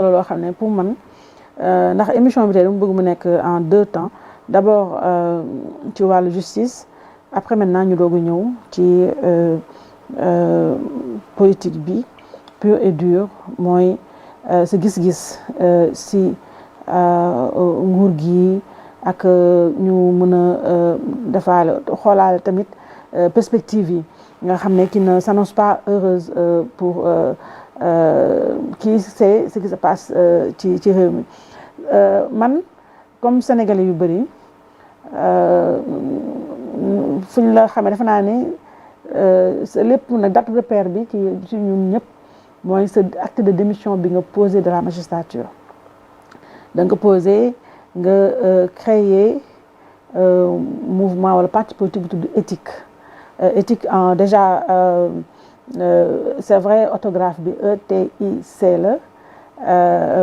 loo xam ne pour man ndax émission bi tey dama bëgg mu nekk en 2 temps d'abord ci wàllu justice après maintenant ñu doog a ñëw ci politique bi pur et dur mooy sa gis-gis si nguur gi ak ñu mën a defaale xoolaale tamit perspective yi nga xam ne qui ne s'annonce pas heureuse pour qui sait ce qui se passe ci réew mi man comme sénégalais yu bëri fu ñu la xamee defe naa ni lépp nag date repère bi ci ñun ñëpp mooy sa acte de démission bi nga posé de la magistrature da nga posé nga créer mouvement wala parti politique bu tudd éthique éthique en déjà c'est vrai orthographe bi ETIC la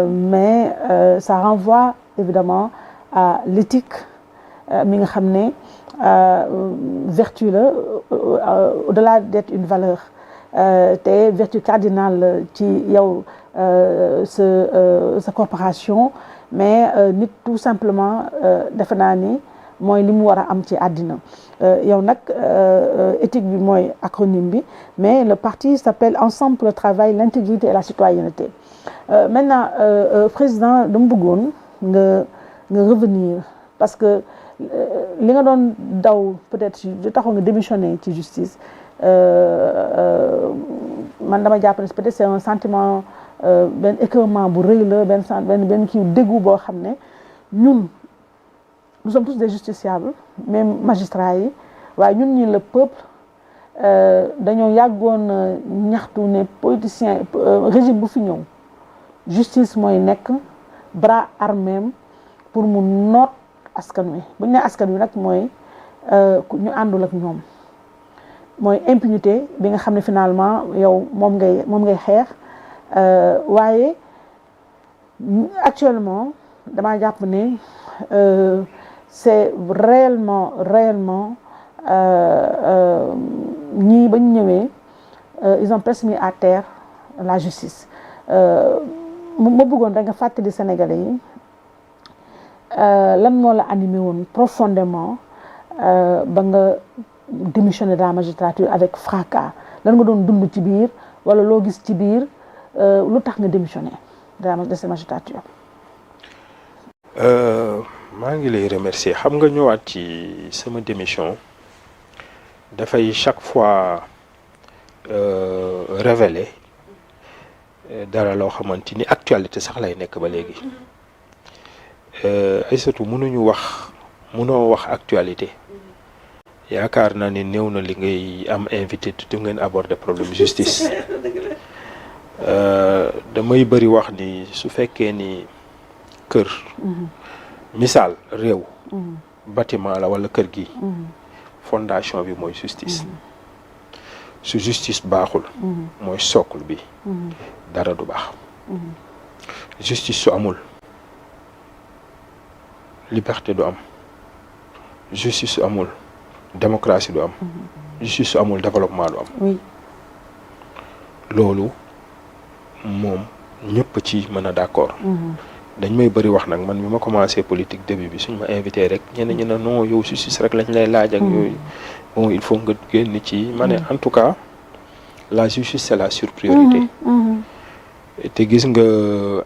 mais ça renvoie évidemment à l'éthique mi nga xam ne vertu la au-delà d'être une valeur te vertu cardinale ci yow sa corporation mais nit tout simplement defe naa ni mooy li mu war a am ci àddina yow nag éthique bi mooy acronyme bi mais le parti s'appelle Ensemble pour le travail l'intégrité et la citoyenneté maintenant président dama bëggoon nga revenir parce que li nga doon daw peut-être du taxaw nga démissionner ci justice man dama jàpp ne peut-être c'est un sentiment benn écœurement bu rëy la benn kii déggu boo xam ne ñun nous sommes tous des justiciables même magistrats yi waaye ñun ñi le peuple dañoo yàggoon ñaxtu ne politicien régime bu fi ñëw justice mooy nekk bras armé pour mu noot askan wi bu ñu nee askan wi nag mooy ñu àndul ak ñoom mooy impunité bi nga xam ne finalement yow moom ngay xeex waaye actuellement dama jàpp ne c'est réellement ñii ba ñu ñëwee ils ont presque mis à terre la justice ma bëggoon rek nga fàttali Sénégalais yi lan moo la animé woon profondément ba nga démissionné de la magistrature avec fracas lan nga doon dund ci biir wala loo gis ci biir lu tax nga démissionné de cette magistrature. maa ngi lay remercier xam nga ñëwaat ci sama démission dafay chaque fois révéler dara loo xamante ni actualité sax lay nekk ba léegi ay surtout mënoo wax actualité yaakaar naa ni néew na li ngay am invité tu ngeen aborder problème justice damay bëri wax ni su fekkee ni kër misaal réew bâtiment la wala kër gi fondation bi mooy justice su justice baaxul mooy socle bi dara du baax justice su amul liberté du am justice su amul démocratie du am justice su amul développement du am loolu moom ñëpp ci mën a d'accord dañ may bëri wax nag man mi ma commencé politique début bi suñ ma invité rek ñenn ñi ne non yow justice rek lañ lay laaj ak yooyu bon il faut nga génn ci ma ne en tout cas la justice c'est la surpriorité te gis nga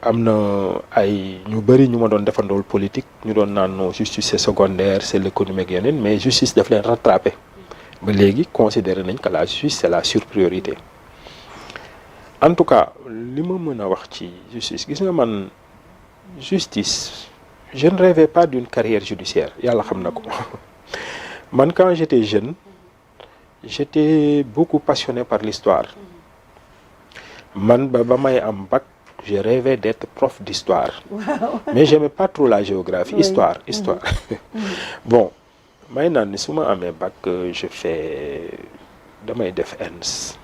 am na ay ñu bëri ñu ma doon defandool politique ñu doon naan non justice c'est secondaire c'est l'économie ak yeneen mais justice daf leen rattraper ba léegi considérer nañ que la justice c'est la surpriorité en tout cas li ma mën a wax ci justice gis nga man justice je ne rêvais pas d'une carrière judiciaire yàlla xam na ko man quand j'étais jeune j'étais beaucoup passionné par l'histoire man ba may am bac je rêvais d'être prof d'histoire mais j'aimais pas trop la géographie histoire bon may naan ni su ma amee bac je fais damay def ENS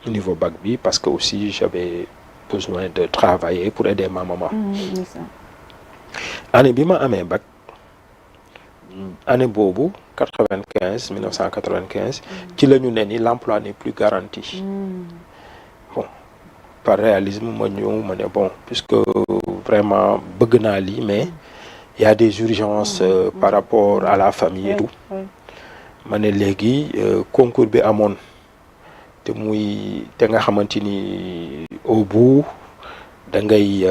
au niveau bac bi parce que aussi j'avais besoin de travailler pour aider ma maman année bi ma amee bac année boobu 1995 ci la ñu ne ni l'emploi n'est plus garanti bon par réalisme ma ñëw ma ne bon puisque vraiment bëgg naa lii mais il y a des urgences par rapport à la famille et tout ma ne léegi concours bi amoon te nga xamante ni au bout da ngay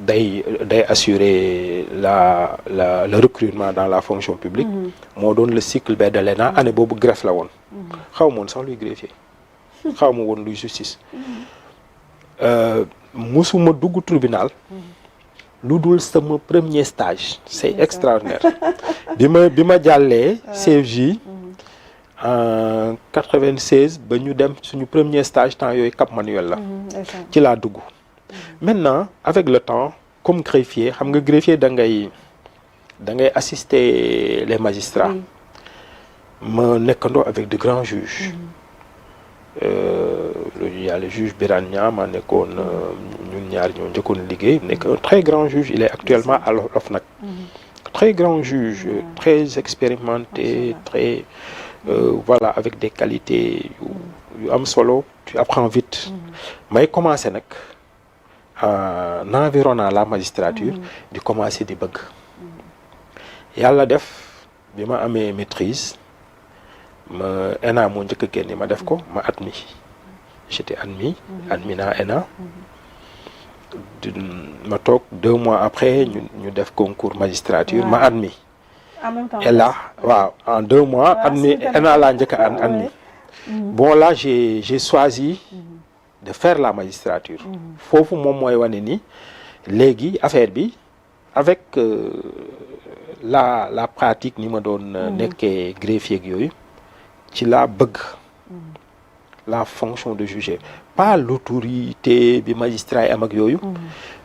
day assurer le recrutement dans la fonction publique moo doon le cycle B de l'ENA année boobu greffe la woon xaw ma woon sax luy greffier xaw ma woon luy justice musuma dugg tribunal lu dul sama premier stage c'est extraordinaire bi ma jàllee CFJ en 96 ba ñu dem suñu premier stage temps yooyu Cap Manuel la ci laa dugg maintenant avec le temps comme greffier xam nga greffier da ngay assister les magistrats ma nekkandoo avec de grands juges il y a le juge Birane Niang ma nekkoon ñun ñaar ñoo njëkkoon liggéey nekk un très grand juge il est actuellement à l'OFNAC très grand juge très expérimenté très voilà avec des qualités yu am solo tu apprends vite may commencer nag en environnant la magistrature di commencer di bëgg yàlla def bi ma amee maîtrise ma ENA moo njëkk a génne ma def ko ma admis j'étais admis naa ENA ma toog 2 mois après ñu def concours magistrature ma admis en même temps et là waaw en 2 mois admis ENA laa njëkk a admis bon là j'ai choisi de faire la magistrature foofu moom mooy wane ni léegi affaire bi avec la pratique ni ma doon nekkee greffier ak yooyu ci laa bëgg la fonction de juger pas l'autorité bi magistrat yi am ak yooyu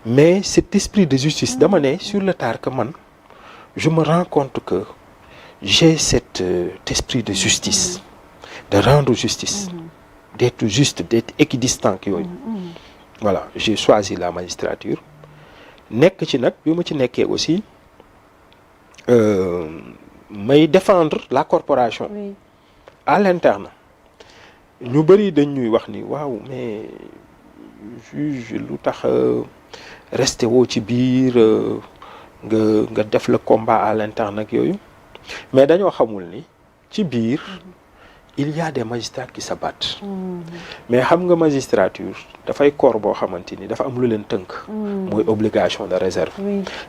mais cet esprit de justice dama ne sur le tard que man je me rends compte que j'ai cet esprit de justice de rendre justice d'être juste d'être équidistant ak yooyu voilà j'ai choisi la magistrature nekk ci nag bi ma ci nekkee aussi may défendre la corporation à l'interne ñu bëri dañ ñuy wax ni waaw mais juge lu tax resté woo ci biir nga def le combat à l'interne ak yooyu mais dañoo xamul ni ci biir il y a des magistrats qui se battent mais xam nga magistrature dafay corps boo xamante ni dafa am lu leen tënk mooy obligation de réserve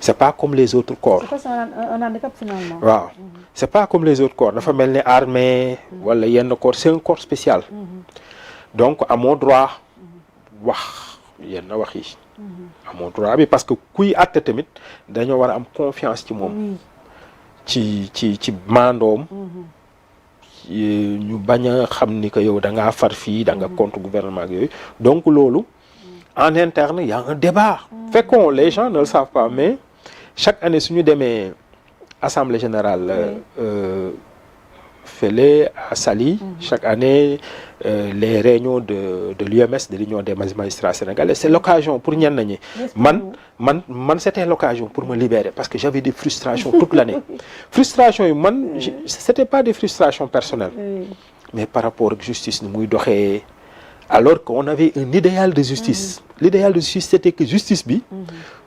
c'est pas comme les autres corps c'est un handicap finalement waaw c'est pas comme les autres corps dafa mel ni armée wala yenn corps c'est un corps spécial donc amoo droit wax yenn wax yi amoo droit bi parce que kuy àtte tamit dañoo war a am confiance ci moom ci maandoom ñu bañ a xam ni que yow da ngaa far fii da nga contre gouvernement ak yooyu donc loolu en interne il y a un débat fekkoon les gens ne le savent pas mais chaque année suñu demee assemblée générale fële à Saly chaque année les réunions de l'UMS de l'Union des magistrats sénégalais c'est l'occasion pour ñenn ñi man c'était l'occasion pour me libérer parce que j'avais des frustrations toute l'année frustrations yi man c'était pas des frustrations personnelles mais par rapport ak justice ni muy doxee alors qu'on avait un idéal de justice l'idéal de justice c'était que justice bi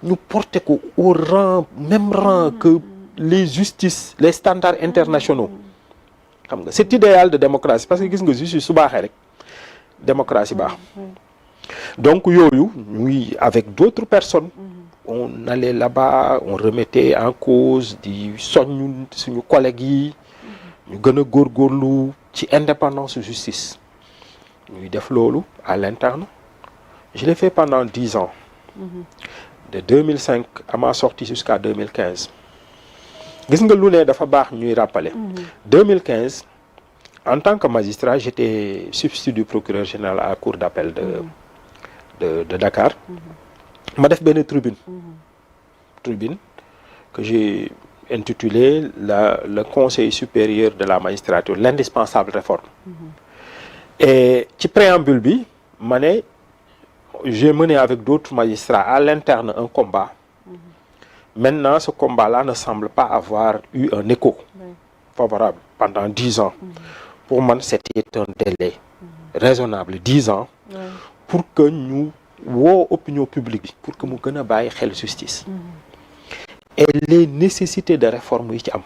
ñu porter ko au même rang que les standards internationaux xam nga cet idéal de démocratie parce que gis nga justice su baaxee rek démocratie baax donc yooyu ñuy avec d'autres personnes on allait là-bas on remettait en cause di soññ suñu collègues yi ñu gën a góorgóorlu ci indépendance justice ñuy def loolu à l'interne je l'ai fait pendant 10 ans de 2005 à ma sortie jusqu'à 2015 gis nga lu ne dafa baax ñuy rappeler 2015 en tant que magistrat j'étais substitut du procureur général à la cour d'appel de Dakar ma def benn tribune que j'ai intitulé le conseil supérieur de la magistrature l'indispensable réforme et ci préambule bi ma ne j'ai mené avec d'autres magistrats à l'interne un combat maintenant ce combat-là ne semble pas avoir eu un écho favorable pendant 10 ans pour moi c'était un délai raisonnable 10 ans pour que ñu woo opinion publique pour que mu gën a bàyyi xel justice et les nécessités de réforme yi ci am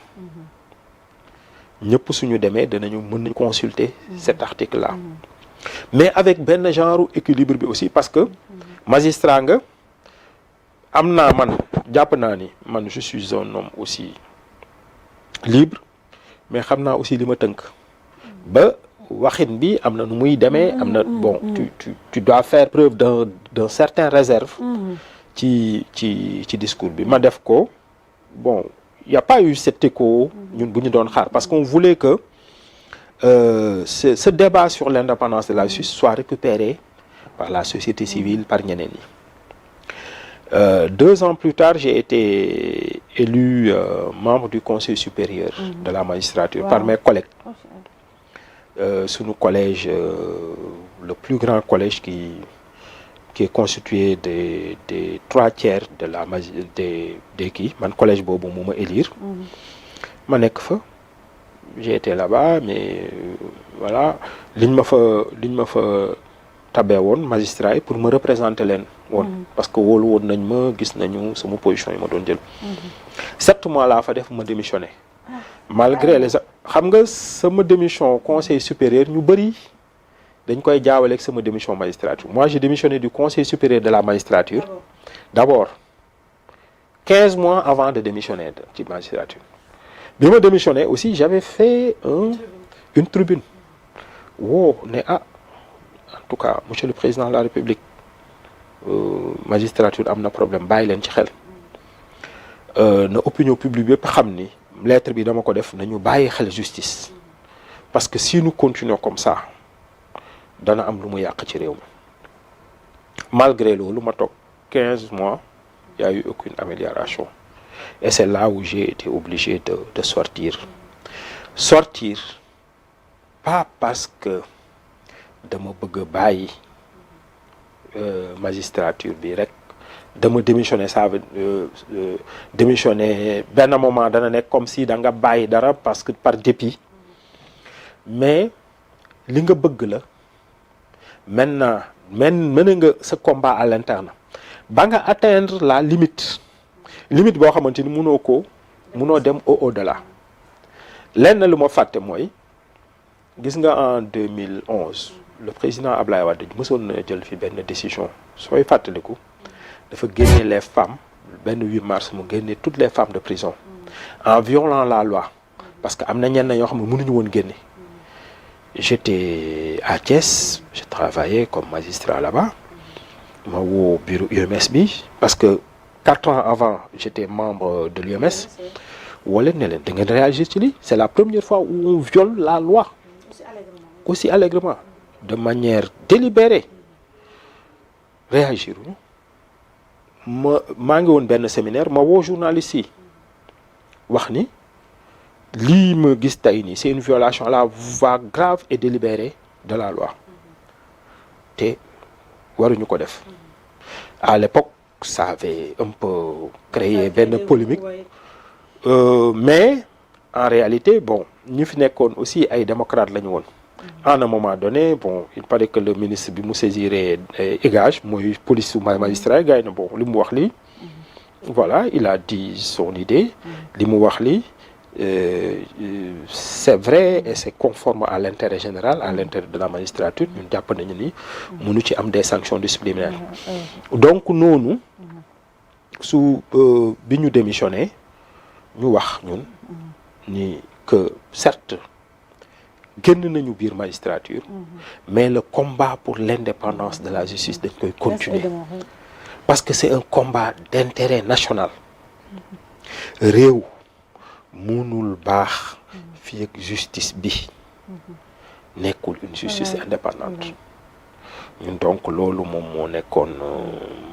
ñëpp suñu demee danañu mën nañ consulter cet article là mais avec benn genre équilibre bi aussi parce que magistrat nga am naa man jàpp naa ni man je suis un homme aussi libre mais xam naa aussi li ma tënk ba waxin bi am na nu muy demee am na bon tu dois faire preuve d'un certain réserve ci discours bi ma def ko bon il y a pas eu cet écho ñun bu ñu doon xaar parce qu'on voulait que ce débat sur l'indépendance de la justice soit récupéré par la société civile par ñeneen ñi 2 ans plus tard j'ai été élu membre du conseil supérieur de la magistrature par mes collègues sunu collège le plus grand collège qui est constitué des 3/4 de la des kii man collège boobu moo ma élire ma nekk fa j'ai été là-bas mais voilà liñ ma fa tabee woon magistrat yi pour me représenter leen woon parce que wóolu woon nañ ma gis nañu sama position yi ma doon jël 7 mois laa fa def ma démissionné malgré les xam nga sama démission conseil supérieur ñu bëri dañ koy jaawale ak sama démission magistrature moi j'ai démissionné du conseil supérieur de la magistrature d'abord 15 mois avant de démissionner ci magistrature bi ma démissionné aussi j'avais fait une tribune woo ne en tout cas monsieur le président de la République magistrature am na problème bàyyi leen ci xel na opinion publique yëpp xam ni lettre bi dama ko def nañu bàyyi xel justice parce que si nous continuons comme ça dana am lu mu yàq ci réew mi malgré loolu ma toog 15 mois il y a eu aucune amélioration et c'est là où j'ai été obligé de sortir pas parce que dama bëgg a bàyyi magistrature bi rek dama démissionner ça veut démissionner benn moment dana nekk comme si da nga bàyyi dara parce que par dépit mais li nga bëgg la maintenant mën nga sa combat à l'interne ba nga atteindre la limite boo xamante ni mënoo dem au-delà lenn lu ma fàtte mooy gis nga en 2011 le président Ablaye Wade mësoon na jël fi benn décision sooy fàttaliku dafa génne les femmes benn 8 mars mu génne toutes les femmes de prison en violant la loi parce que am na ñenn ñoo xam ne mënuñu woon génne. J'étais à Thiès, je travaillais comme magistrat là-bas ma woo bureau UMS bi parce que 4 ans avant j'étais membre de l'UMS wala ne leen da ngeen réagir ci lii c'est la première fois où on viole la loi aussi allègrement de manière délibérée réagir maa ngi woon benn séminaire ma woo journaliste yi wax ni lii ma gis tey nii c'est une violation à la voie grave et délibérée de la loi te waruñu ko def à l'époque ça avait un peu créé benn polémique mais en réalité bon ñi fi nekkoon aussi ay démocrates la ñu woon à un moment donné bon il paraît que le ministre bi mu saisiré égage mooy police ou magistrat gars yi na bon li mu wax lii voilà il a dit son idée li mu wax lii c'est vrai et c'est conforme à l'intérêt général à l'intérêt de la magistrature ñun jàpp nañu ni mënu ci am des sanctions disciplinaires donc noonu su bi ñu démissionné ñu wax ñun ni que certes génn nañu biir magistrature mais le combat pour l'indépendance de la justice dañ koy continuer parce que c'est un combat d'intérêt national réew mënul baax fii ak justice bi nekkul une justice indépendante ñun donc loolu moom moo nekkoon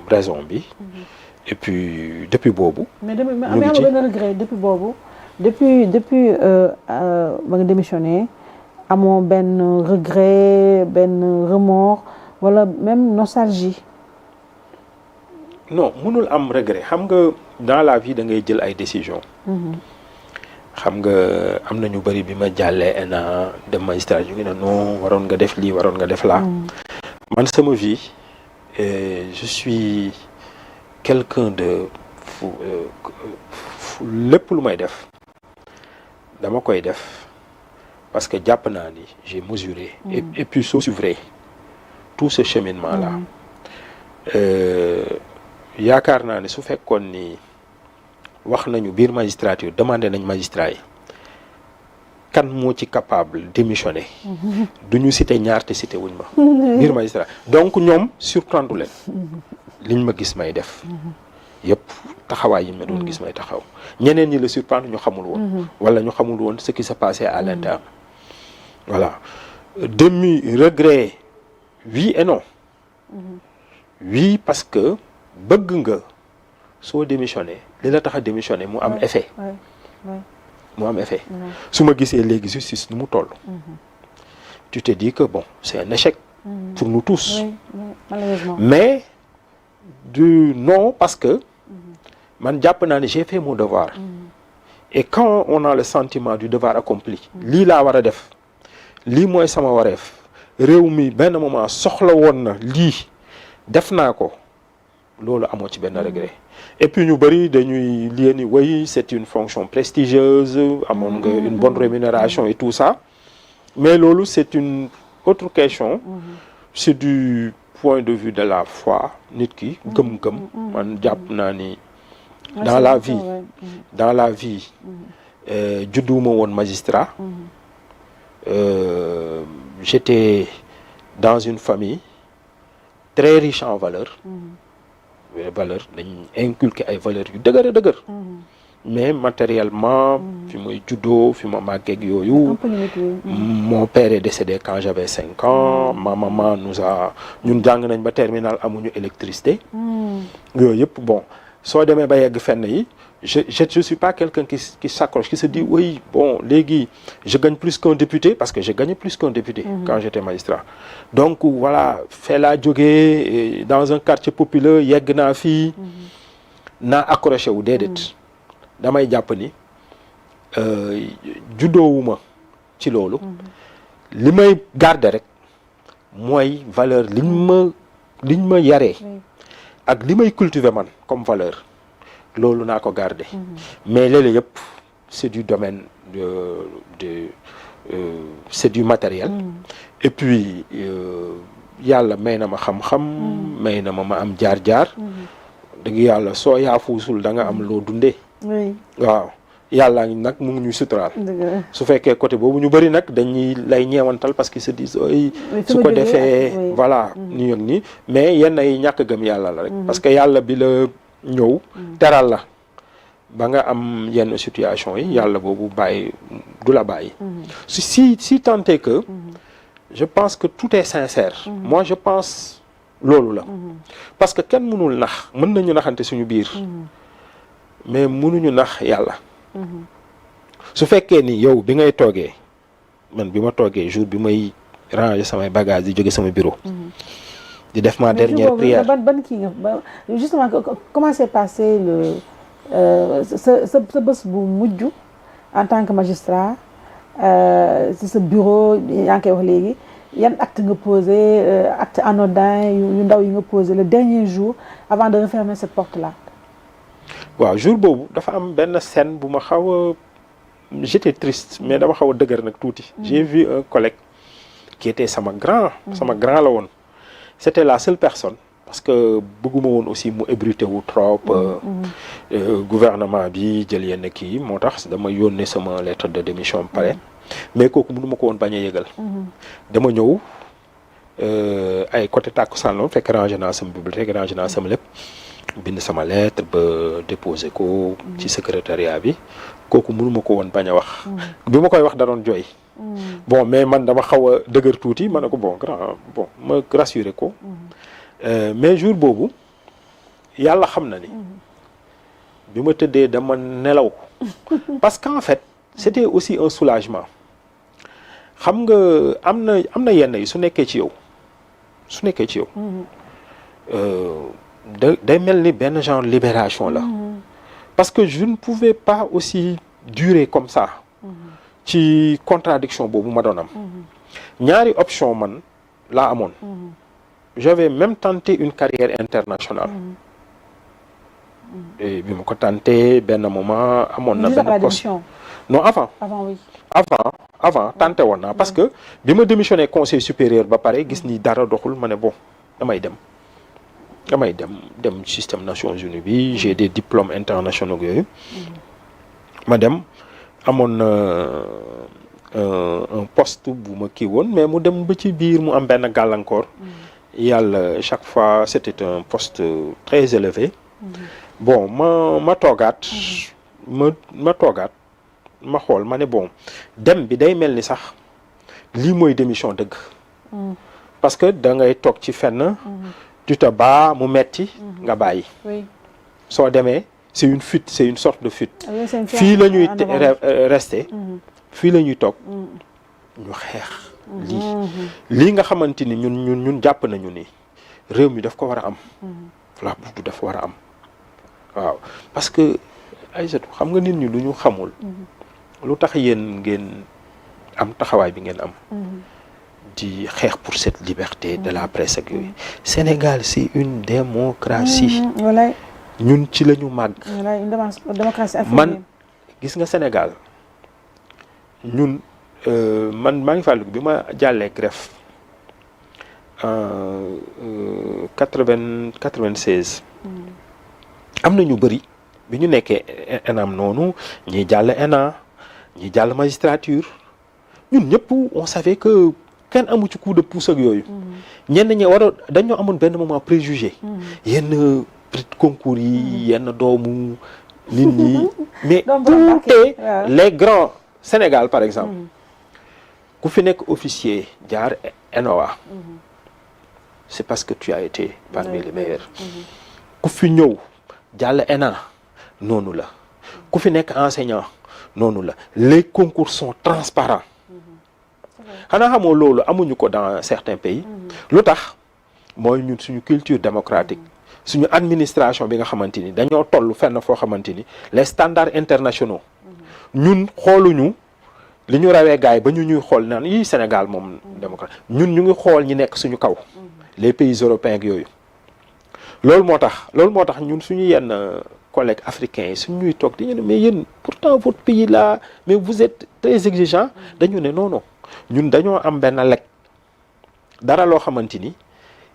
raison bi et puis depuis boobu mais am ci benn regret depuis boobu depuis ba nga démissionné amoo benn regret benn remords wala même nostalgie non mënul am regret xam nga dans la vie da ngay jël ay décisions xam nga am na ñu bari bi ma jàllee ENA dem magistrat ñu ngi ne non waroon nga def lii waroon nga def laa man sama vie je suis quelqu'un de lépp lu may def dama koy def parce que jàpp naa ni j'ai mesuré et puis soo suivre tout ce cheminement là yaakaar naa ni su fekkoon ni wax nañu biir magistrature demandé nañ magistrat yi kan moo ci capable démissionner du ñu cité ñaar te cité wuñ ma biir magistrat donc ñoom surprendre leen liñ ma gis may def yëpp taxawaay yi ma doon gis may taxaw ñeneen ñi la surprendre ñu xamul woon wala ñu xamul woon ce qui se passait à l'interne voilà demi regret oui et non oui parce que bëgg nga soo démissionné li la tax a démissionné mu am effet mu am effet su ma gisee léegi justice nu mu toll tu te dis que bon c'est un échec pour nous tous malheureusement mais du non parce que man jàpp naa ne j'ai fait mon devoir et quand on a le sentiment du devoir accompli lii laa war a def lii mooy sama wareef réew mi benn moment soxla woon na lii def naa ko loolu amoo ci benn regret et puis ñu bëri dañuy lii ni oui c'est une fonction prestigieuse amoon nga une bonne rémunération et tout ça mais loolu c'est une autre question c'est du point de vue de la foi nit ki gëm-gëm man jàpp naa ni dans la vie judduwuma woon magistrat j'étais dans une famille très riche en valeurs dañ inculquer ay valeurs yu dëgër mais matériellement fi muy juddoo fi ma màggeeg yooyu mon père est décédé quand j'avais 5 ans ma maman ñun jàng nañ ba terminal amuñu électricité yooyu yëpp bon soo demee ba yegg fenn yi je suis pas quelqu'un qui s'accroche qui se dit oui bon léegi je gagne plus qu'un député parce que j'ai gagné plus qu'un député quand j'étais magistrat donc voilà fee laa jógee dans un quartier populaire yegg naa fii naa accroché wu déedéet damay jàpp ni juddoowuma ci loolu li may garder rek mooy valeur liñ ma yaree ak li may cultiver man comme valeur loolu naa ko garder mais léeg-léeg yëpp c'est du domaine c'est du matériel et puis yàlla may na ma xam-xam may na ma am jaar-jaar dëgg yàlla soo yaafuusul da nga am loo dundee waaw yàlla nag mu ngi ñuy suturaal su fekkee côté boobu ñu bëri nag dañuy lay ñeewantal parce qu'ils se disent oy su ko defee voilà nii ak nii mais yenn ay ñàkk gëm yàlla la rek parce que yàlla bi la ñëw teral la ba nga am yenn situation yi yàlla boobu bàyyi du la bàyyi si tant est que je pense que tout est sincère moi je pense loolu la parce que kenn mënul nax mën nañu naxante suñu biir mais mënuñu nax yàlla su fekkee ni yow bi ngay toogee man bi ma toogee jour bi may ranger samay bagages di jóge sama bureau di def ma dernière prière ban kii nga justement comment s'est passé sa bés bu mujj en tant que magistrat ci sa bureau yaa ngi koy wax léegi yan acte nga posé acte anodin yu ndaw yi nga posé le dernier jour avant de refermer cette porte là waaw jour boobu dafa am benn scène bu ma xaw a j'étais triste mais dama xaw a dëgër nag tuuti j'ai vu un collègue qui était sama grand la woon c'était la seule personne parce que bëgguma woon aussi mu ébruité wu trop gouvernement bi jël yenn kii moo tax dama yónnee sama lettre de démission pare mais kooku mënu ma ko woon bañ a yëgal dama ñëw ay côté tàkkusaan loon fekk rangé naa sama bibliothèque rangé naa sama lépp bind sama lettre ba déposé ko ci secrétariat bi kooku mënu ma ko woon bañ a wax bi ma koy wax da doon jooy bon mais man dama xaw a dëgër tuuti ma ne ko bon ma rassuré ko mais jour boobu yàlla xam na ni bi ma tëddee dama nelaw parce qu'en fait c'était aussi un soulagement xam nga am na yenn yi su nekkee ci yow day mel ni benn genre libération la parce que je ne pouvais pas aussi durer comme ça ci contradiction boobu ma doon am ñaari option man laa amoon j'avais même tenté une carrière internationale. Et bi ma ko tenté benn moment amoon na benn poste. Non, avant oui. avant tenté woon naa parce que bi ma démissionné conseil supérieur ba pare gis ni dara doxul ma ne bon damay dem système Nations Unies bi j'ai des diplômes internationaux yooyu ma dem amoon na un poste bu ma kii woon mais mu dem ba ci biir mu am benn gàllankoor yàlla chaque fois c'était un poste très élevé bon ma toogaat ma toogaat ma xool ma ne bon dem bi day mel ni sax lii mooy démission dëgg parce que da ngay toog ci fenn tu te bats mu metti nga bàyyi soo demee c'est une fuite, c'est une sorte de fuite fii la ñuy rester fii la ñuy toog ñu xeex lii nga xamante ni ñun jàpp nañu ni réew mi daf ko war a am la buddu dafa war a am waaw parce que Aïssatou xam nga nit ñi lu ñu xamul lu tax yéen ngeen am taxawaay bi ngeen am di xeex pour cette liberté de la presse ak yooyu Sénégal c'est une démocratie ñun ci la ñu màgg man gis nga Sénégal ñun man maa ngi fàttaliku bi ma jàllee greffe 96 am na ñu bëri bi ñu nekkee ENAM noonu ñi jàll ENA ñi jàll magistrature ñun ñëpp on savait que kenn amu ci coup de pouce ak yooyu ñenn ñi dañoo amoon benn moment préjugé yenn concours yi yenn doomu nit ñi mais tout est les grands Sénégal par exemple ku fi nekk officier jaar ENOA c'est parce que tu as été parmi les meilleurs ku fi ñëw jàll ENA noonu la ku fi nekk enseignant noonu la les concours sont transparents xanaa xamoo loolu amuñu ko dans certains pays lu tax mooy ñun suñu culture démocratique suñu administration bi nga xamante ni dañoo toll fenn foo xamante ni les standards internationaux ñun xooluñu li ñu rawee gaay ba ñu ñuy xool naan yi Sénégal moom démocrate ñun ñu ngi xool ñi nekk suñu kaw les pays européens ak yooyu loolu moo tax ñun suñu yenn collègues africains yi suñu ñuy toog di ñu ne mais yéen pourtant votre pays là mais vous êtes très exigeant dañu ne non ñun dañoo am benn lekk dara loo xamante ni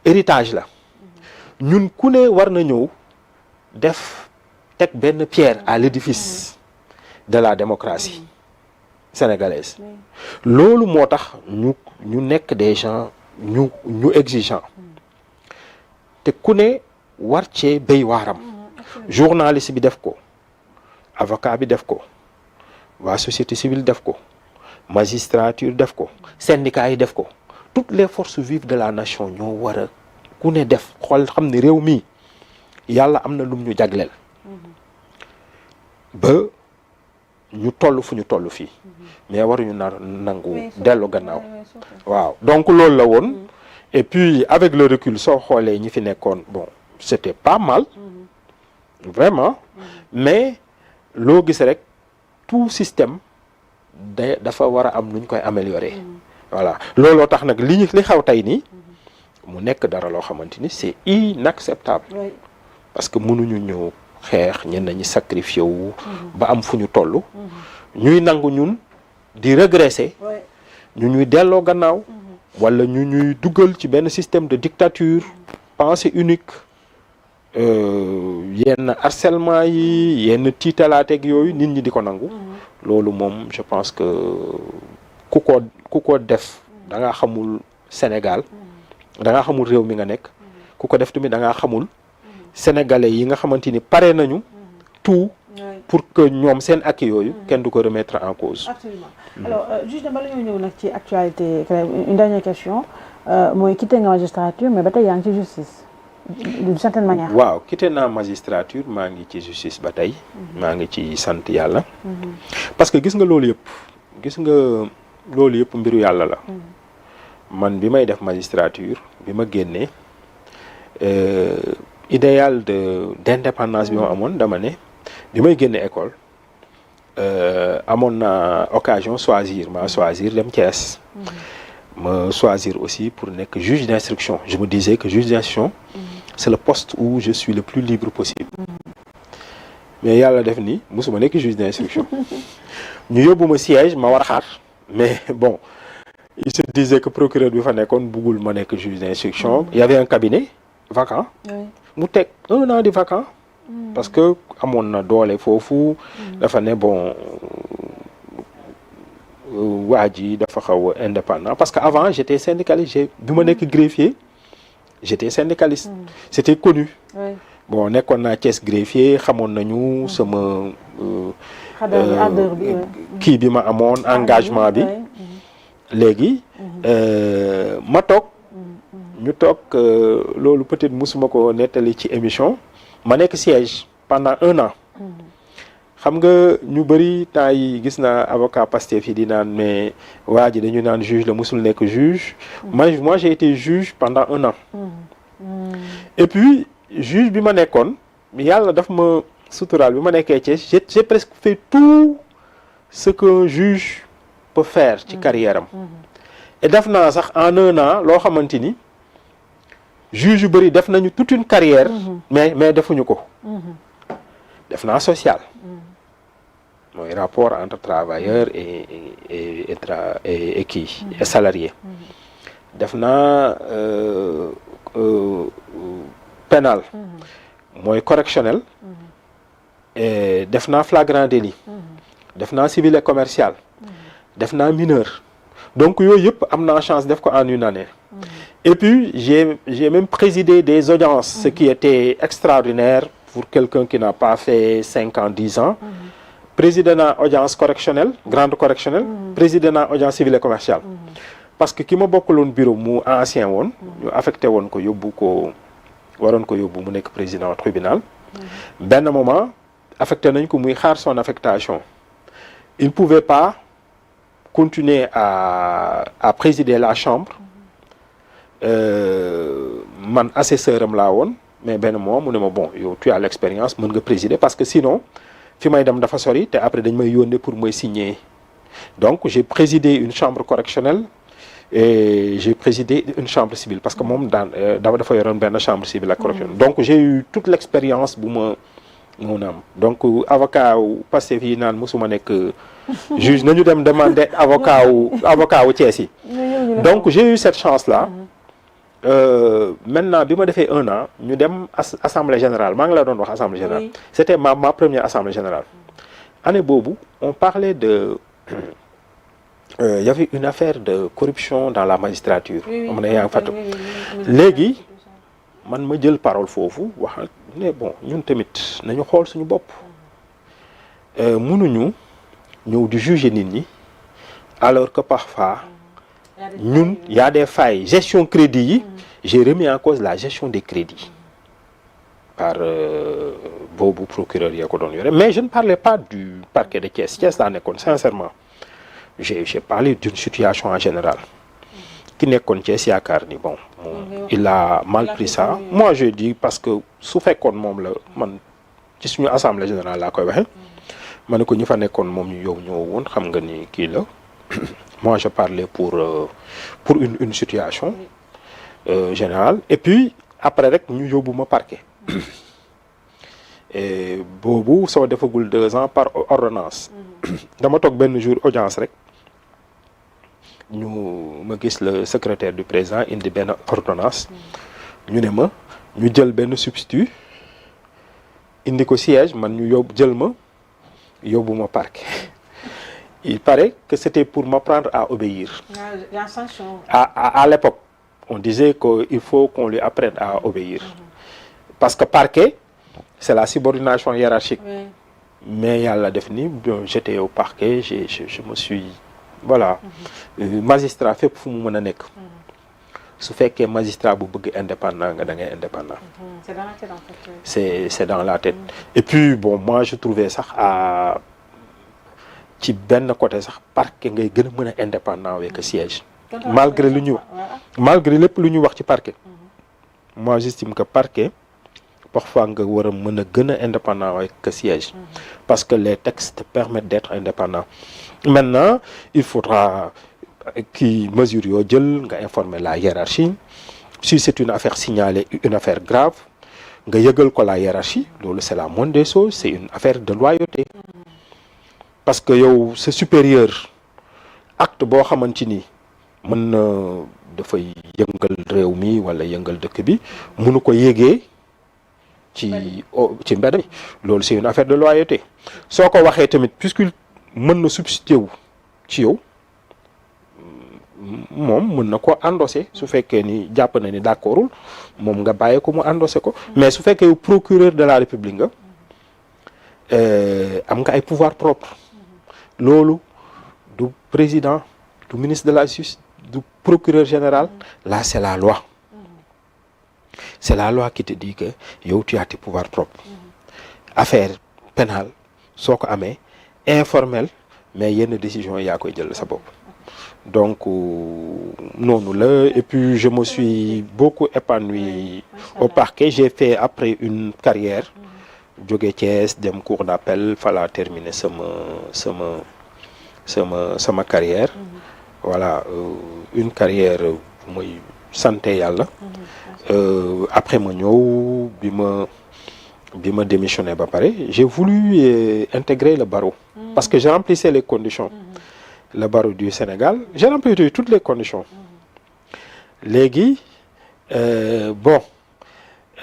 héritage la ñun ku ne war na ñëw teg benn pierre à l'édifice de la démocratie sénégalaise loolu moo tax ñu nekk des gens ñu exigeants te ku ne war cee béy waaram journaliste bi def ko avocat bi def ko waa société civile def ko magistrature def ko syndicat yi def ko toutes les forces vives de la nation ñoo war a ku ne def xool xam ne réew mi yàlla am na lum ñu jagleel ba ñu toll fu ñu toll fii mais waruñu nangu dellu gannaaw waaw donc loolu la woon et puis avec le recul soo xoolee ñi fi nekkoon bon c'était pas mal vraiment mais loo gis rek tout système dafa war a am nuñ koy améliorer voilà looloo tax nag li xaw tey nii mu nekk dara loo xamante ni c'est inacceptable parce que mënuñu ñëw xeex ñenn ñi sacrifié wu ba am fu ñu toll ñuy nangu ñun di régresser ñu ñuy delloo gannaaw wala ñu ñuy dugal ci benn système de dictature pensée unique yenn harcèlement yi yenn tiitalaateeg yooyu nit ñi di ko nangu loolu moom je pense que ku ko def da nga xamul Sénégal da nga xamul réew mi nga nekk ku ko def tamit da nga xamul sénégalais yi nga xamante ni pare nañu tout pour que ñoom seen acquis yooyu kenn du ko remettre en cause. Absolument. Alors juste bala ñoo ñëw nag ci actualité une dernière question mooy quitté nga magistrature mais ba tey yaa ngi ci justice d'une certaine manière. waaw quitté naa magistrature maa ngi ci justice ba tey. maa ngi ci sant yàlla. parce que gis nga loolu yëpp mbiru yàlla la. man bi may def magistrature bi ma génnee idéal d'indépendance bi ma amoon dama ne bi may génne école amoon na occasion choisir dem Thiès me choisir aussi pour nekk juge d'instruction. Je me disais que juge d'instruction c'est le poste où je suis le plus libre possible. Mais yàlla def ni musuma nekk juge d'instruction. ñu yóbbu ma siège ma war a xaar mais bon il se disait que procureur bi fa nekkoon bëggul ma nekk juge d'instruction. Il y avait un cabinet vacant. mu teg 1 an di vacant. parce que amoon na doole foofu. dafa ne bon waa ji dafa xaw a indépendant parce que avant j'étais syndicaliste bi ma nekk greffier j'étais syndicaliste. C'était connu. bon nekkoon naa Thiès greffier xamoon nañu sama. kii bi ma amoon engagement bi. léegi ma toog. ñu toog loolu peut-être musuma ko nettali ci émission. ma nekk siège pendant 1 an. xam nga ñu bëri temps yi gis naa avocat Pastef yi di naan mais waa ji dañu naan juge la musul nekk juge. moi j'ai été juge pendant 1 an. et puis juge bi ma nekkoon yàlla daf ma suturaal bi ma nekkee Thiès j'ai presque fait tout ce qu'un juge peut faire ci carrière am. et def naa sax en 1 an loo xamante ni juge yu bëri def nañu toute une carrière. mais defuñu ko. def naa social. mooy rapport entre travailleurs et kii et salariés. def naa pénal. mooy correctionnel. et def naa flagrant délit. def naa civil et commercial. def naa mineur. donc yooyu yëpp am naa chance def ko en 1 année. et puis j'ai même présidé des audiences. Ce qui était extraordinaire pour quelqu'un qui n'a pas fait 5 ans 10 ans. président naa audience correctionnelle grande correctionnelle. président naa audience civile et commerciale. parce que ki ma bokkaloon bureau mu ancien woon. ñu affecté woon ko yóbbu ko waroon ko yóbbu mu nekk président tribunal. benn moment affecté nañ ko muy xaar son affectation. il pouvait pas continuer à présider la chambre. man assesseur am laa woon mais benn moment mu ne ma bon yow tu as l'expérience mën nga présider parce que sinon fi may dem dafa sori te après dañ may yónnee pour may signer. donc j'ai présidé une chambre correctionnelle et j'ai présidé une chambre civile parce que moom dafa yoroon benn chambre civile ak correctionnelle. donc j'ai eu toute l'expérience bu ma mun am donc avocat wu Pastef yi naan mosuma nekk juge nañu dem demander avocat wu Thiès yi. donc j'ai eu cette chance là. maintenant bi ma defee 1 an ñu dem assemblée générale maa ngi la doon wax assemblée générale. c'était ma première assemblée générale. année boobu on parlait de y avait une affaire de corruption dans la magistrature. am na yaa ngi fàttali léegi man ma jël parole foofu wax ne bon ñun tamit nañu xool suñu bopp. mënuñu ñëw di juger nit ñi alors que parfois. ñun y a des failles gestion crédit yi. j'ai remis en cause la gestion des crédits par boobu procureur yaa ko doon yore mais je ne parlais pas du parquet de Thiès laa nekkoon sincèrement j'ai parlé d'une situation en général ki nekkoon Thiès yaakaar ni bon moom il a mal pris ça moi je dis parce que su fekkoon moom la man ci suñu assemblée générale laa koy waxe ma ne ko ñi fa nekkoon moom ñu yow ñoo woon xam nga ni kii la moi je parlais pour une situation générale et puis après rek ñu yóbbu ma parquet et boobu soo defagul 2 ans par ordonnance dama toog benn jour audience rek ñu ma gis le secrétaire du président indi benn ordonnance ñu ne ma ñu jël benn substitut indi ko siège man ñu yóbbu ma parquet. Il paraît que c'était pour m'apprendre à obéir. À l'époque, on disait qu'il faut qu'on lui apprenne à obéir. Parce que parquet, c'est la subordination hiérarchique. Mais yàlla def ni j'étais au parquet, je me suis voilà magistrat fépp fu mu mën a nekk. su fekkee magistrat bu bëgg indépendant nga da ngay indépendant. C'est dans la tête en fait. C'est dans la tête. Et puis bon moi je trouvais sax ci benn côté sax parquet ngay gën a mën a indépendant avec le siège. malgré lépp lu ñu wax ci parquet. moi j'estime que parquet parfois nga war a mën a gën a indépendant avec le siège. parce que les textes te permettent d'être indépendant. maintenant il faudra kii mesure yoo jël nga informer la hiérarchie si c'est une affaire signalée une affaire grave nga yëgal ko la hiérarchie loolu c'est la moindre des choses c'est une affaire de loyauté parce que yow sa supérieur acte boo xamante ni mën na dafay yëngal réew mi wala yëngal dëkk bi mënu ko yégee ci mbedd mi loolu c'est une affaire de loyauté soo ko waxee tamit puisque mën na substituer wu ci yow moom mën na ko endosser su fekkee ni jàpp na ni d'accordul moom nga bàyyi ko mu endosser ko mais su fekkee yow procureur de la République nga am nga ay pouvoir propre loolu du président du ministre de la justice du procureur général là c'est la loi qui te dit que yow tu as tes pouvoirs propres affaire pénale soo ko amee informel mais yenn décision yaa koy jël sa bopp donc noonu la et puis je me suis beaucoup épanoui au parquet j'ai fait après une carrière jóge Thiès dem cour d'appel fala terminer sama carrière voilà une carrière mooy santé yàlla après ma ñëw bi ma démissionné ba pare j'ai voulu intégrer le barreau parce que je remplissais les conditions le barreau du Sénégal j'ai rempli toutes les conditions léegi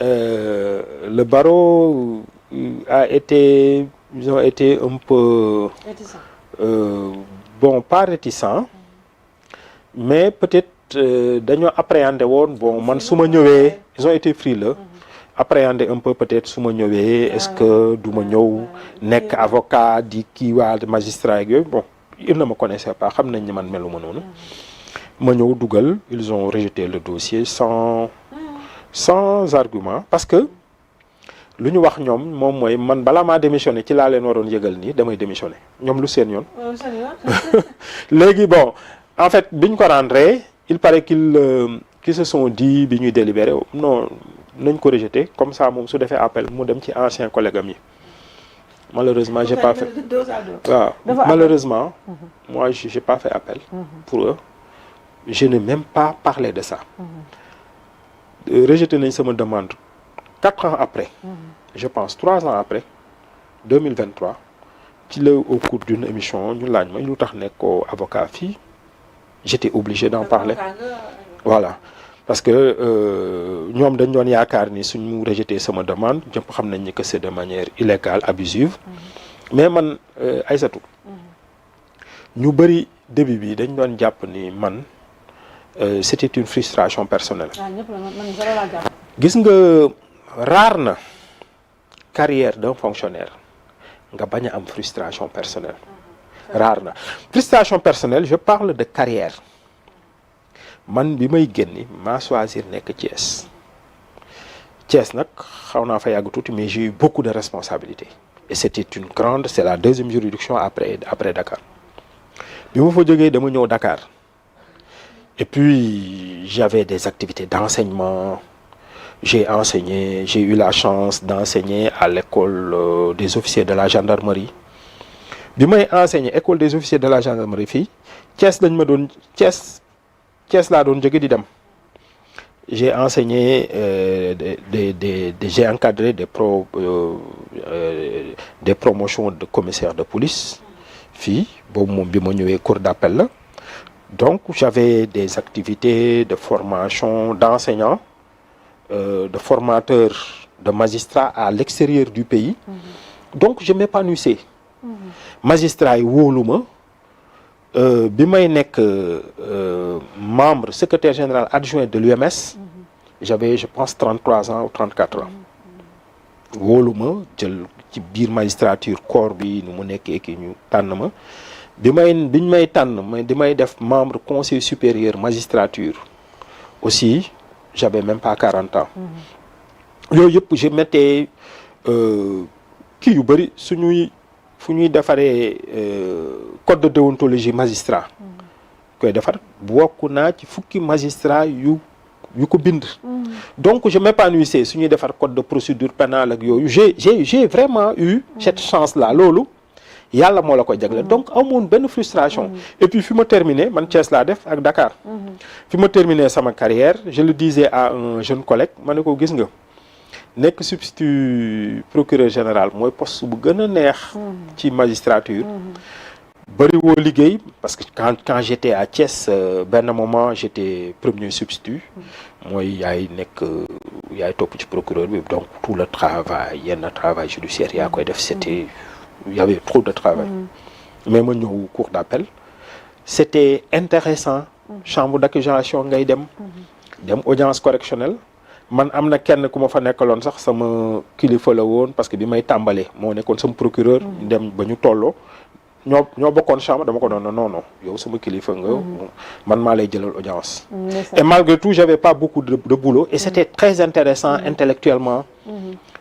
le barreau ils ont été un peu pas réticents mais peut-être dañoo appréhender woon man su ma ñëwee ils ont été frileux appréhender un peu peut-être su ma ñëwee est-ce que du ma ñëw nekk avocat di kii waa magistrat ak yooyu ils ne me connaissaient pas xam nañ ni man melu ma noonu ma ñëw dugal ils ont rejeté le dossier sans argument parce que lu ñu wax ñoom moom mooy man balaa maa démissionné ci laa leen waroon yëgal nii damay démissionné ñoom lu seen yoon léegi en fait biñ ko rendre il paraît qu'ils se sont dit bi ñuy délibéré non nañ ko rejeté comme ça moom su defee appel mu dem ci ancien collègue am yi malheureusement j'ai pas fait malheureusement moi j'ai pas fait appel pour eux je n'ai même pas parlé de ça rejeté nañ sama demande 4 ans après je pense 3 ans après 2023 ci la au cours d'une émission ñu laaj ma lu tax nekkoo avocat fii j'étais obligé d'en parler voilà parce que ñoom dañ doon yaakaar ni suñu rejeté sama demande ñëpp xam nañ ni que c'est de manière illégale abusive mais man Aïssatou ñu bëri début bi dañ doon jàpp ni man c'était une frustration personnelle gis nga rare na carrière d'un fonctionnaire nga bañ a am frustration personnelle rare na frustration personnelle je parle de carrière man bi may génni maa choisir nekk Thiès nag xaw naa fa yàgg tuuti mais j'ai eu beaucoup de responsabilités et c'est la deuxième juridiction après Dakar bi ma fa jógee dama ñëw Dakar et puis j'avais des activités d'enseignement j'ai enseigné j'ai eu la chance d'enseigner à l'école des officiers de la gendarmerie bi may enseigner école des officiers de la gendarmerie fii Thiès laa doon jóge di dem j'ai enseigné j'ai encadré des promotions de commissaire de police fii boobu moom bi ma ñëwee cour d'appel la donc j'avais des activités de formation d'enseignants de formateurs de magistrats à l'extérieur du pays donc je m'épanouissais magistrat yi wóolu ma bi may nekk membre secrétaire général adjoint de l'UMS j'avais je pense 33 ans ou 34 ans wóolu ma jël ci biir magistrature corps bi nu mu nekkee ki ñu tànn ma biñ may tànn di may def membre conseil supérieur magistrature aussi j'avais même pas 40 ans yooyu yëpp je mettais kii yu bëri fu ñuy defaree code de déontologie magistrat koy defar bokk naa ci fukki magistrat yu ko bind donc je m'épanouissais su ñuy defar code de procédure pénale ak yooyu j'ai vraiment eu cette chance là loolu yàlla moo la ko jagle donc amoon benn frustration et puis fi ma terminé man Thiès laa def ak Dakar fi ma terminé sama carrière je le disais à un jeune collègue ma ne ko gis nga nekk substitut procureur général mooy poste bu gën a neex ci magistrature bëri woo liggéey parce que quand j'étais à Thiès benn moment j'étais premier substitut mooy yaay topp ci procureur bi donc tout le travail yenn travail judiciaire yaa koy def c'était il y avait trop de travail mais ma ñëw cour d'appel c'était intéressant chambre d'accusation ngay dem audience correctionnelle man am na kenn ku ma fa nekkaloon sax sama kilifa la woon parce que bi may tàmbalee moo nekkoon sama procureur dem ba ñu tolloo ñoo bokkoon chambre dama ko doon non yow sama kilifa nga man maa lay jëlal audience et malgré tout j'avais pas beaucoup de boulot et c'était très intéressant intellectuellement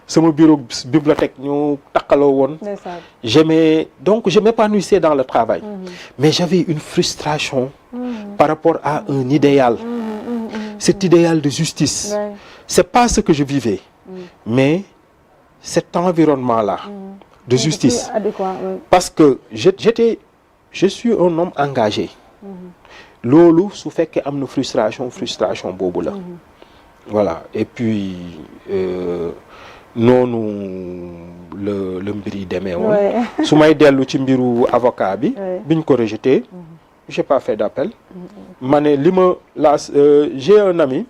sama bureau bibliothèque ñu takkaloo woon je m'épanouissais dans le travail mais j'avais une frustration par rapport à un idéal cet idéal de justice c'est pas ce que je vivais mais cet environnement-là de justice parce que je suis un homme engagé loolu su fekkee am na frustration boobu la voilà et puis noonu le mbir yi demee woon su may dellu ci mbiru avocat bi biñ ko rejeté j'ai pas fait d'appel ma ne j'ai un ami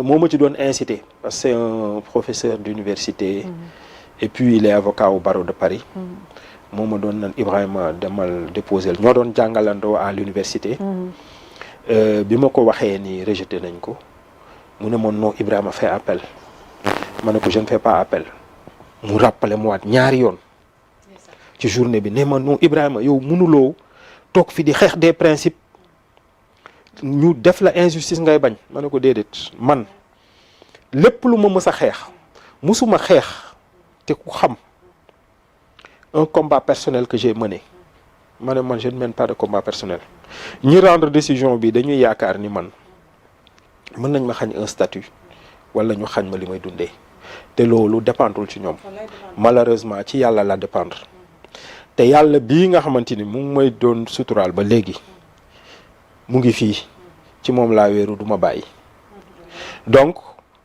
moo ma ci doon incité parce que c'est un professeur d'université et puis il est avocat au barreau de Paris moo ma doon nan Ibrahima demal déposer ñoo doon jàngalandoo à l'université bi ma ko waxee ni rejeté nañ ko mu ne moon non Ibrahima fait appel ma ne ko je ne fais pas appel mu rappelé mu waat ñaari yoon ci journée bi ne ma non Ibrahima yow mënuloo toog fi di xeex des principes ñu def la injustice ngay bañ ma ne ko déedéet man lépp lu ma mës a xeex musuma xeex te ku xam un combat personnel que j'ai mené ma ne man je ne mène pas de combat personnel ñi rendre décision bi dañuy yaakaar ni man mën nañ ma xañ un statut wala ñu xañ ma li may dundee te loolu dépendul ci ñoom malheureusement ci yàlla la dépendre te yàlla bii nga xamante ni mu ngi may doon suturaal ba léegi mu ngi fii ci moom laa wéeru du ma bàyyi donc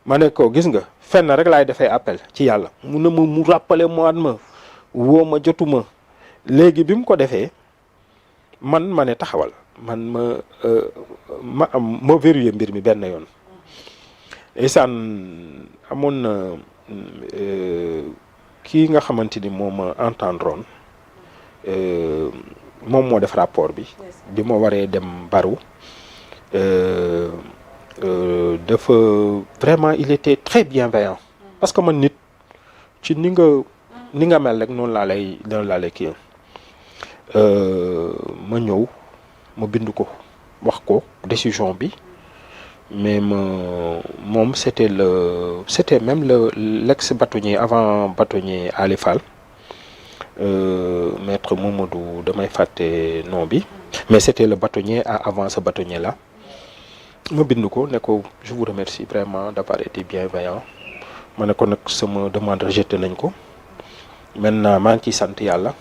ma ne ko gis nga fenn rek laay defee appel ci yàlla mu rappeler moi ma woo ma jotuma léegi bi mu ko defee man ma ne taxawal man ma verrouillé mbir mi benn yoon isaan amoon na kii nga xamante ni moo ma entendroon moom moo def rapport bi ma waree dem baru dafa vraiment il était très bienveillant parce que man nit ci ni nga mel rek noonu laa lay kii ma ñëw ma bind ko wax ko décision bi mais moom c'était même l'ex bâtonnier avant bâtonnier Ali Fall maître Mamadou damay fàtte nom bi mais c'était le bâtonnier avant ce bâtonnier là ma bind ko ne ko je vous remercie vraiment d'avoir été bienveillant ma ne ko nag sama demande rejeté nañ ko maintenant maa ngi ciy sant yàlla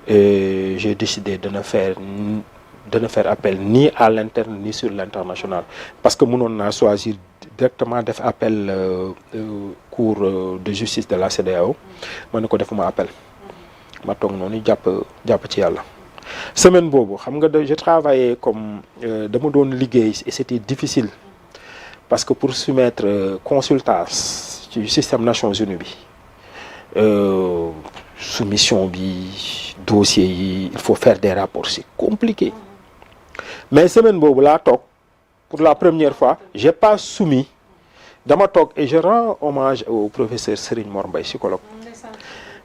et j'ai décidé de ne faire appel ni à l'interne ni sur l'international parce que mënoon naa choisir directement def appel cour de justice de la CEDEAO ma ne ko defuma appel ma toog noonu jàpp ci yàlla semaine boobu xam nga je travaillais comme dama doon liggéey et c'était difficile parce que pour soumettre consultance ci système Nations Unies bi soumission bi dossier yi il faut faire des rapports c'est compliqué mais semaine boobu laa toog pour la première fois j'ai pas soumis dama toog et je rends hommage au professeur Serigne Mor Mbaye psychologue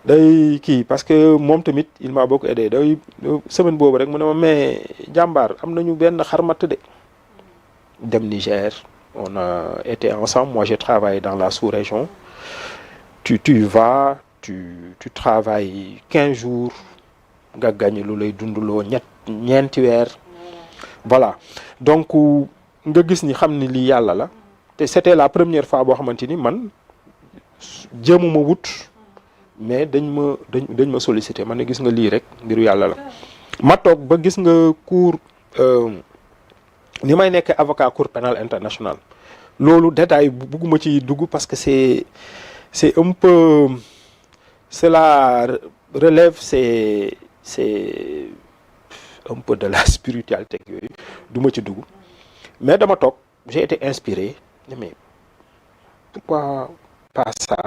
day kii parce que moom tamit il m'a beaucoup aidé day semaine boobu rek mu ne ma mais jàmbaar am nañu benn xarmat de dem Niger on a été ensemble moi j'ai travaillé dans la sous-région tu vas tu travailles 15 jours nga gagné lu lay dundaloo ñeenti weer voilà donc nga gis ni xam ni lii yàlla la te c'était la première fois boo xamante ni man jéemuma wut mais dañ ma sollicité ma ne gis nga lii rek mbiru yàlla la. ma toog ba gis nga cour ni may nekk avocat cour pénal international loolu détail bugguma ci dugg parce que c'est un peu cela relève c'est un peu de la spiritualité yooyu du ma ci dugg mais dama toog j'ai été inspiré mais pourquoi pas ça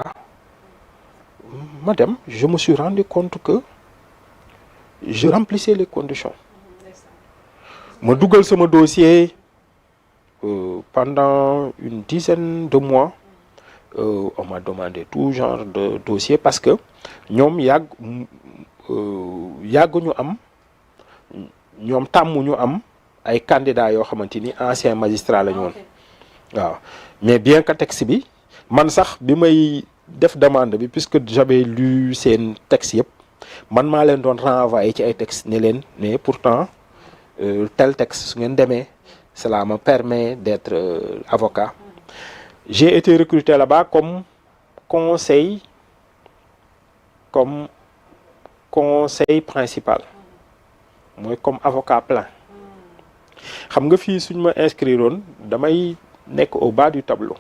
madame je me suis rendu compte que je remplissais les conditions ma dugal sama dossier pendant une dizaine de mois on m'a demandé tout genre de dossier parce que ñoom yàgg ñu am ñoom tàmm ñu am ay candidats yoo xamante ni anciens magistrats la ñu woon waaw mais bien que texte bi man sax bi may def demande bi puisque j'avais lu seen texte yëpp man maa leen doon renvoyer ci ay texte ne leen mais pourtant tel texte su ngeen demee cela me permet d'être avocat. J'ai été recruté là-bas comme conseil principal mooy comme avocat plein xam nga fii suñ ma inscrire woon damay nekk au bas du tableau.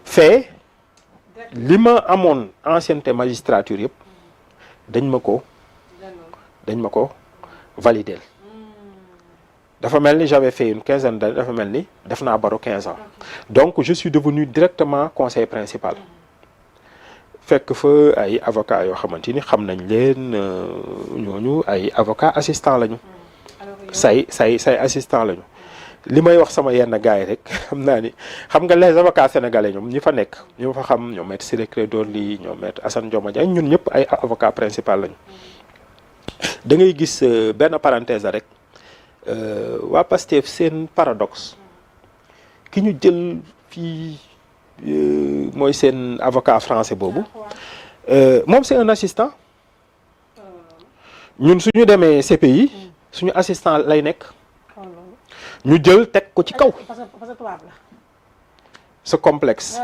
fait li ma amoon ancienneté magistrature yëpp dañ ma ko valider. dafa mel ni j'avais fait une quinzaine d'années dafa mel ni def naa baro 15 ans donc je suis devenu directement conseil principal fekk fa ay avocats yoo xamante ni xam nañ leen ñooñu ay avocats assistants lañu. say assistants lañu. li may wax sama yenn gars yi rek xam naa ni xam nga les avocats sénégalais ñoom ñi fa nekk ñu fa xam ñoom maître Ciré Clédor Ly ñoom maître Assane Dioma Ndiaye ñun ñëpp ay avocats principal lañu. da ngay gis benn parenthèse rek. waa Pastef seen paradoxe ki ñu jël fii mooy seen avocat français boobu moom c'est un assistant ñun suñu demee CPI suñu assistant lay nekk ñu jël teg ko ci kaw ce complexe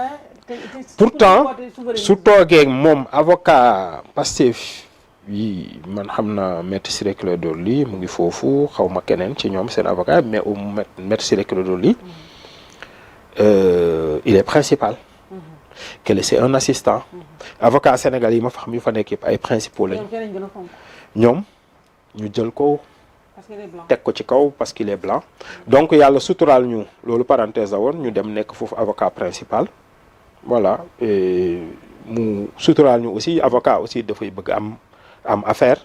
pourtant su toogee moom avocat Pastef yi man xam naa maître Ciré Clédor Ly mu ngi foofu xaw ma keneen ci ñoom seen avocat mais au maître Ciré Clédor Ly il est principal. que c'est un assistant. avocat sénégalais yi ma fa xam yu fa nekk yëpp ay principaux lañu. ñoom ñu jël ko teg ko ci kaw parce qu'il est blanc. donc yàlla suturaal ñu loolu parenthèse la woon ñu dem nekk foofu avocat principal. voilà mu suturaal ñu aussi avocat aussi dafay bëgg am affaire.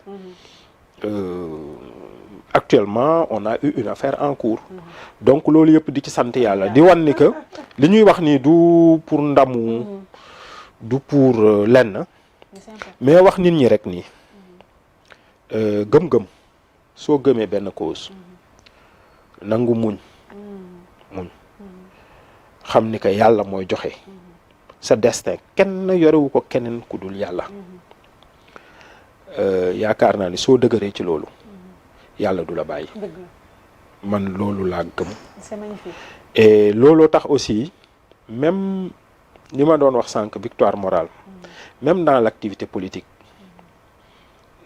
Actuellement on a eu une affaire en cours. donc loolu yëpp di ci sant yàlla di wan ni que li ñuy wax ni du pour ndamu du pour lenn mais wax nit ñi rek nii gëm-gëm soo gëmee benn cause nangu muñ xam ni que yàlla mooy joxe sa destin kenn yorewu ko keneen ku dul yàlla. yaakaar naa ni soo dëgëree ci loolu yàlla du la bàyyi. man loolu laa gëm. c'est magnifique. et looloo tax aussi même li ma doon wax sànq victoire morale même dans l'activité politique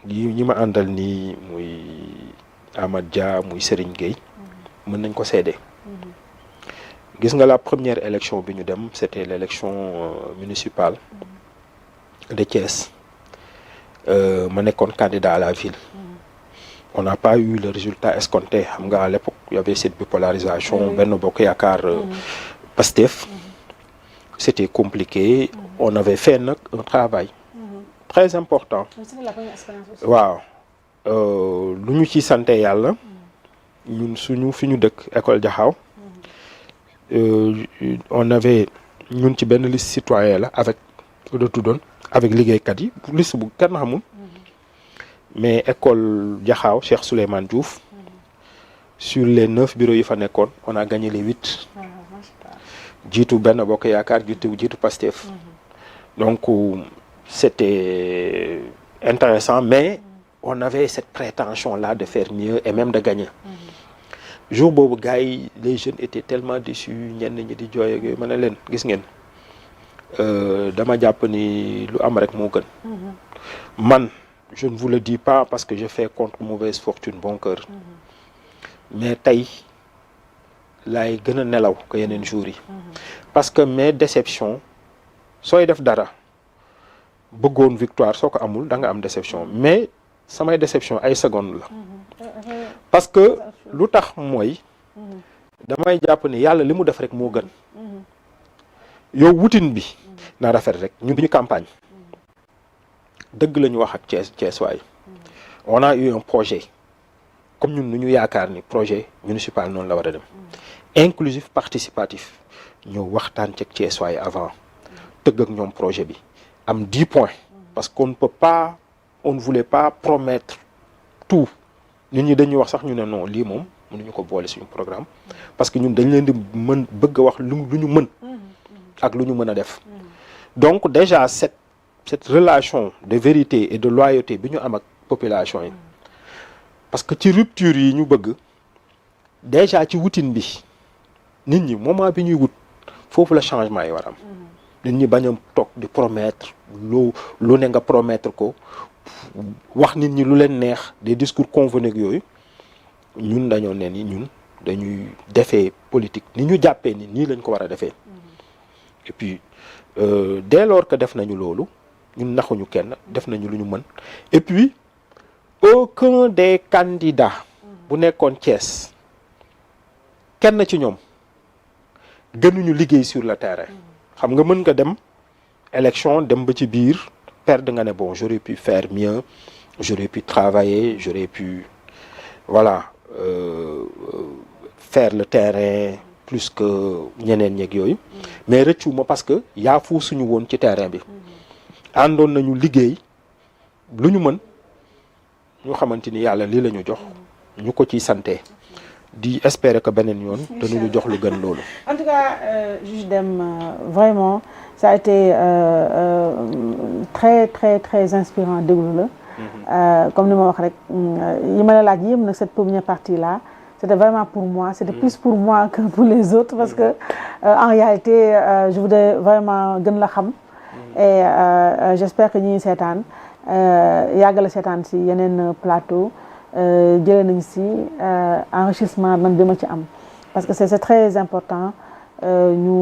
yi ñi ma àndal nii muy Amad Dia muy Serigne Gueye mën nañ ko seede. gis nga la première élection bi ñu dem c'était l'élection municipale de Thiès. ma nekkoon candidat à la ville. On n'a pas eu le résultat escompté xam nga à l'époque il y avait cette bipolarisation Benno Bokk Yaakaar Pastef. C'était compliqué. On avait fait nag un travail très important. waaw lu ñu ci sante yàlla ñun fi ñu dëkk école Jaxaaw on avait ñun ci benn liste citoyen la avec lu tuddoon avec liggéeykat yi liste bu kenn xamul mais école Jaxaaw Cheikh Souleymane Diouf sur les 9 bureaux yi fa nekkoon on a gagné les 8 jiitu Benno Bokk Yaakaar jiitu Pastef donc c'était intéressant mais on avait cette prétention là de faire mieux et même de gagner. jour boobu gars yi les jeunes étaient tellement déçus ñenn ñi di jooy ak yooyu ma ne leen gis ngeen dama jàpp ni lu am rek moo gën. man je ne vous le dis pas parce que je fais contre mauvaise fortune bon cœur. mais tey laay gën a nelaw ko yeneen jours yi. parce que mes déceptions sooy def dara bëggoon victoire soo ko amul da nga am déception mais samay déception ay secondes la. parce que lu tax mooy. damay jàpp ni yàlla li mu def rek moo gën. yow wutin bi. na rafet rek ñun bi ñu campagne. dëgg la ñu wax ak Thiès waay. on a eu un projet comme ñun nu ñu yaakaar ni projet municipal noonu la war a dem. inclusif participatif ñëw waxtaan ci Thiès waay avant tëgg ak ñoom projet bi am 10 points. parce qu'on ne peut pas on ne voulait pas promettre tout nit ñi dañuy wax sax ñu ne non lii moom mënuñu ko boole suñu programme parce que ñun dañ leen di mën bëgg a wax lu ñu mën ak lu ñu mën a def. donc déjà cette relation de vérité et de loyauté bi ñu am ak population yi parce que ci rupture yi ñu bëgg déjà ci wutin bi nit ñi moment bi ñuy wut foofu la changement yi war am. nit ñi bañ a toog di promettre lu ne nga promettre ko wax nit ñi lu leen neex des discours convenus yooyu ñun dañoo ne ni ñun dañuy defee politique ni ñu jàppee ni nii lañ ko war a defee. et puis dès lors que def nañu loolu ñun naxuñu kenn def nañu lu ñu mën et puis aucun des candidats bu nekkoon Thiès kenn ci ñoom gënuñu liggéey sur le terrain. xam nga mën nga dem élection dem ba ci biir perdre nga ne bon j'aurais pu faire mieux j'aurais pu travailler j'aurais pu voilà faire le terrain plus que ñeneen ñeeg yooyu mais rëccu ma parce que yaa fu suñu woon ci terrain bi àndoon nañu liggéey lu ñu mën ñu xamante ni yàlla lii la ñu jox ñu ko ciy santé di espérer que beneen yoon dañu jox lu gën loolu. En tout cas juge Dème vraiment ça a été très très très inspirant déglu la. comme ni ma wax rek yi ma la laaj yëpp nag cette première partie là c'était vraiment pour moi c'était plus pour moi que pour les autres parce que en réalité je voudrais vraiment gën la xam. et j'espère que ñi seetaan yàgg la seetaan si yeneen plateau. jëlee nañ si enrichissement man bi ma ci am parce que c'est très important ñu